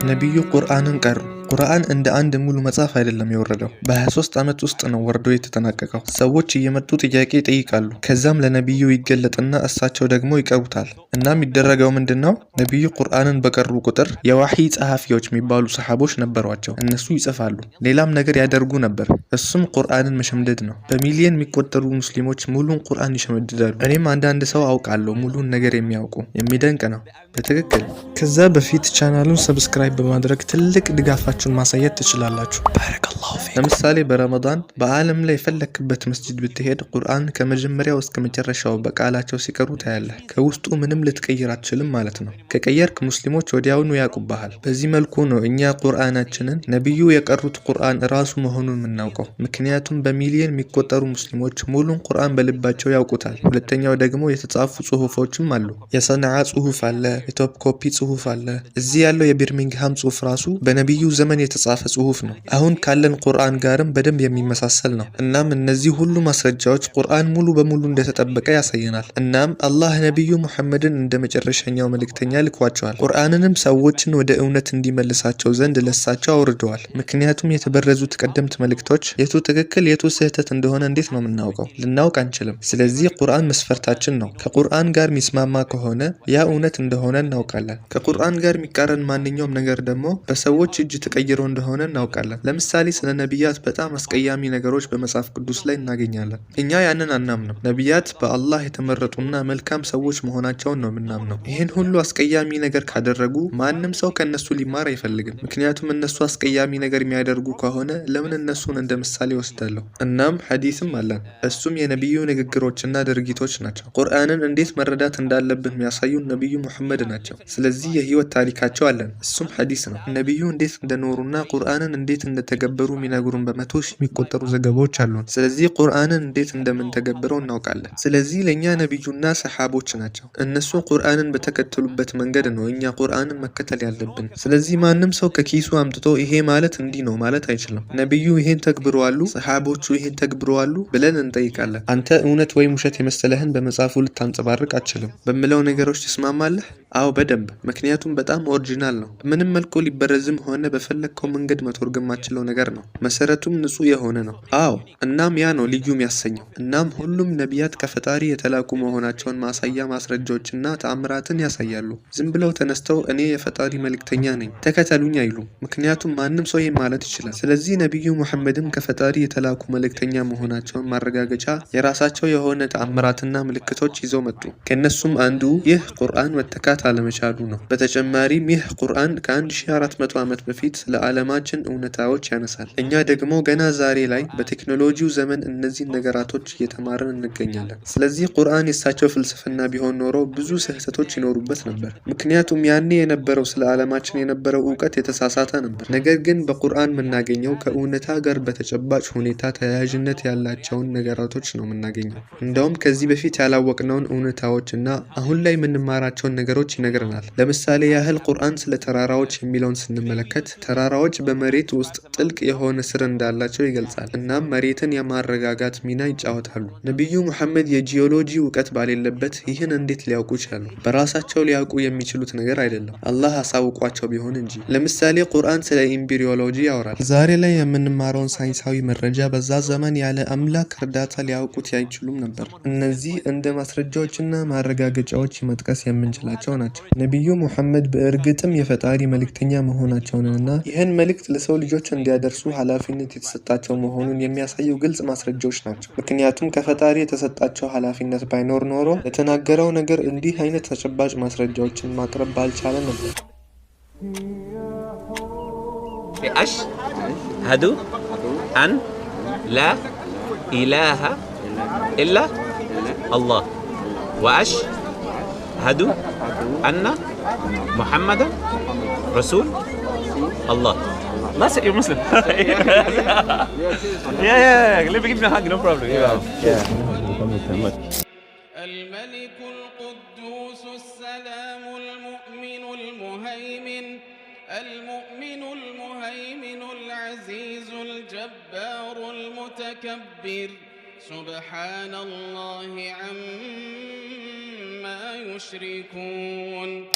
ነብዩ ቁርአንን ቀሩ። ቁርአን እንደ አንድ ሙሉ መጽሐፍ አይደለም የወረደው። በ23 ዓመት ውስጥ ነው ወርዶ የተጠናቀቀው። ሰዎች እየመጡ ጥያቄ ይጠይቃሉ። ከዛም ለነብዩ ይገለጥና እሳቸው ደግሞ ይቀሩታል። እናም የሚደረገው ምንድነው? ነብዩ ቁርአንን በቀሩ ቁጥር የዋሂይ ጸሐፊዎች የሚባሉ ሰሃቦች ነበሯቸው። እነሱ ይጽፋሉ፣ ሌላም ነገር ያደርጉ ነበር። እሱም ቁርአንን መሸምደድ ነው። በሚሊዮን የሚቆጠሩ ሙስሊሞች ሙሉን ቁርአን ይሸመድዳሉ። እኔም አንዳንድ ሰው አውቃለሁ ሙሉን ነገር የሚያውቁ። የሚደንቅ ነው በትክክል። ከዛ በፊት ቻናሉን ሰብስክራይብ በማድረግ ትልቅ ድጋፋችሁን ማሳየት ትችላላችሁ። ባረከላሁ ፊክ። ለምሳሌ በረመዳን በአለም ላይ የፈለክበት መስጂድ ብትሄድ ቁርአን ከመጀመሪያው እስከ መጨረሻው በቃላቸው ሲቀሩ ታያለህ። ከውስጡ ምንም ልትቀይር አትችልም ማለት ነው። ከቀየርክ ሙስሊሞች ወዲያውኑ ያውቁብሃል። በዚህ መልኩ ነው እኛ ቁርአናችንን ነብዩ የቀሩት ቁርአን ራሱ መሆኑን የምናውቀው። ምክንያቱም በሚሊዮን የሚቆጠሩ ሙስሊሞች ሙሉን ቁርአን በልባቸው ያውቁታል። ሁለተኛው ደግሞ የተጻፉ ጽሁፎችም አሉ። የሰንዓ ጽሁፍ አለ፣ የቶፕ ኮፒ ጽሁፍ አለ። እዚህ ያለው የቢርሚንግሃም ጽሁፍ ራሱ በነብዩ ዘመን የተጻፈ ጽሁፍ ነው። አሁን ካለን ቁርአን ጋርም በደንብ የሚመሳሰል ነው። እናም እነዚህ ሁሉ ማስረጃዎች ቁርአን ሙሉ በሙሉ እንደተጠበቀ ያሳየናል። እናም አላህ ነብዩ ሙሐመድን እንደ መጨረሻኛው መልእክተኛ ልኳቸዋል። ቁርአንንም ሰዎችን ወደ እውነት እንዲመልሳቸው ዘንድ ለሳቸው አውርደዋል። ምክንያቱም የተበረዙት ቀደምት መልእክቶች የቱ ትክክል የቱ ስህተት እንደሆነ እንዴት ነው የምናውቀው? ልናውቅ አንችልም። ስለዚህ ቁርአን መስፈርታችን ነው። ከቁርአን ጋር የሚስማማ ከሆነ ያ እውነት እንደሆነ እናውቃለን። ከቁርአን ጋር የሚቃረን ማንኛውም ነገር ደግሞ በሰዎች እጅ ተቀይሮ እንደሆነ እናውቃለን። ለምሳሌ ስለ ነቢያት በጣም አስቀያሚ ነገሮች በመጽሐፍ ቅዱስ ላይ እናገኛለን። እኛ ያንን አናምንም። ነቢያት በአላህ የተመረጡና መልካም ሰዎች መሆናቸውን ነው የምናምነው። ይህን ሁሉ አስቀያሚ ነገር ካደረጉ ማንም ሰው ከነሱ ሊማር አይፈልግም። ምክንያቱም እነሱ አስቀያሚ ነገር የሚያደርጉ ከሆነ ለምን እነሱን እንደ ምሳሌ ወስዳለሁ? እናም ሐዲስም አለን። እሱም የነቢዩ ንግግሮችና ድርጊቶች ናቸው። ቁርአንን እንዴት መረዳት እንዳለብን የሚያሳዩን ነቢዩ ሙሐመድ ናቸው። ስለዚህ የህይወት ታሪካቸው አለን። እሱም ሐዲስ ነው። ነቢዩ እንዴት እንደኖሩና ቁርአንን እንዴት እንደተገበሩ የሚነግሩን በመቶ ሺህ የሚቆጠሩ ዘገባዎች አሉን። ስለዚህ ቁርአንን እንዴት እንደምንተገብረው እናውቃለን። ስለዚህ ለእኛ ነቢዩና ሰሓቦች ናቸው። እነሱ ቁርአንን በተከተሉበት መንገድ ነው እኛ ቁርአንን መከተል ያለብን። ስለዚህ ማንም ሰው ከኪሱ አምጥቶ ይሄ ማለት እንዲህ ነው ማለት አይችልም። ነቢዩ ይሄን ተግብረዋሉ፣ ሰሓቦቹ ይሄን ተግብረዋሉ ብለን እንጠይቃለን። አንተ እውነት ወይም ውሸት የመሰለህን በመጽሐፉ ልታንጸባርቅ አትችልም። በምለው ነገሮች ትስማማለህ? አዎ በደንብ። ምክንያቱም በጣም ኦሪጂናል ነው። ምንም መልኩ ሊበረዝም ሆነ በፈለግከው መንገድ መተርጎም የማትችለው ነገር ነው። መሰረቱም ንጹህ የሆነ ነው። አዎ እናም ያ ነው ልዩ የሚያሰኘው። እናም ሁሉም ነቢያት ከፈጣሪ የተላኩ መሆናቸውን ማሳያ ማስረጃዎችና ተአምራትን ያሳያሉ። ዝም ብለው ተነስተው እኔ የፈጣሪ መልእክተኛ ነኝ ተከተሉኝ አይሉም። ምክንያቱም ማንም ሰው ይህን ማለት ይችላል። ስለዚህ ነቢዩ ሙሐመድም ከፈጣሪ የተላኩ መልእክተኛ መሆናቸውን ማረጋገጫ የራሳቸው የሆነ ተአምራትና ምልክቶች ይዘው መጡ። ከእነሱም አንዱ ይህ ቁርአን መተካት አለመቻሉ ነው። በተጨማሪም ይህ ቁርአን ከ1400 ዓመት በፊት ስለ ዓለማችን እውነታዎች ያነሳል። እኛ ደግሞ ገና ዛሬ ላይ በቴክኖሎጂው ዘመን እነዚህን ነገራቶች እየተማርን እንገኛለን። ስለዚህ ቁርአን የሳቸው ፍልስፍና ቢሆን ኖሮ ብዙ ስህተቶች ይኖሩበት ነበር። ምክንያቱም ያኔ የነበረው ስለ ዓለማችን የነበረው እውቀት የተሳሳተ ነበር። ነገር ግን በቁርአን የምናገኘው ከእውነታ ጋር በተጨባጭ ሁኔታ ተያያዥነት ያላቸውን ነገራቶች ነው የምናገኘው። እንደውም ከዚህ በፊት ያላወቅነውን እውነታዎች እና አሁን ላይ የምንማራቸውን ነገሮች ይነግረናል። ለምሳሌ ያህል ቁርአን ስለ ተራራዎች የሚለውን ስንመለከት ተራራዎች በመሬት ውስጥ ጥልቅ የሆነ ስር እንዳላቸው ይገልጻል። እናም መሬትን የማረጋጋት ሚና ይጫወታሉ። ነቢዩ ሙሐመድ የጂኦሎጂ እውቀት ባሌለበት ይህን እንዴት ሊያውቁ ይችላሉ? በራሳቸው ሊያውቁ የሚችሉት ነገር አይደለም፣ አላህ አሳውቋቸው ቢሆን እንጂ። ለምሳሌ ቁርአን ስለ ኤምብሪዮሎጂ ያወራል። ዛሬ ላይ የምንማረውን ሳይንሳዊ መረጃ በዛ ዘመን ያለ አምላክ እርዳታ ሊያውቁት አይችሉም ነበር። እነዚህ እንደ ማስረጃዎችና ማረጋገጫዎች መጥቀስ የምንችላቸው ናቸው። ነቢዩ ሙሐመድ በእርግጥም የፈጣሪ መልእክተኛ መሆናቸውንና ይህን መልእክት ለሰው ልጆች እንዲያደርሱ ኃላፊነት የተሰጣቸው መሆኑን የሚያሳዩ ግልጽ ማስረጃዎች ናቸው። ምክንያቱም ከፈጣሪ የተሰጣቸው ኃላፊነት ባይኖር ኖሮ ለተናገረው ነገር እንዲህ አይነት ተጨባጭ ማስረጃዎችን ማቅረብ ባልቻለ ነበር። አሽሀዱ አን ላ ኢላሃ ኢላ አላህ ወአሽሀዱ أن محمدا رسول الله. That's it, you're Muslim. yeah. Let me give you a hug, no problem. الملك القدوس السلام المؤمن المهيمن العزيز الجبار المتكبر سبحان الله عما يشركون.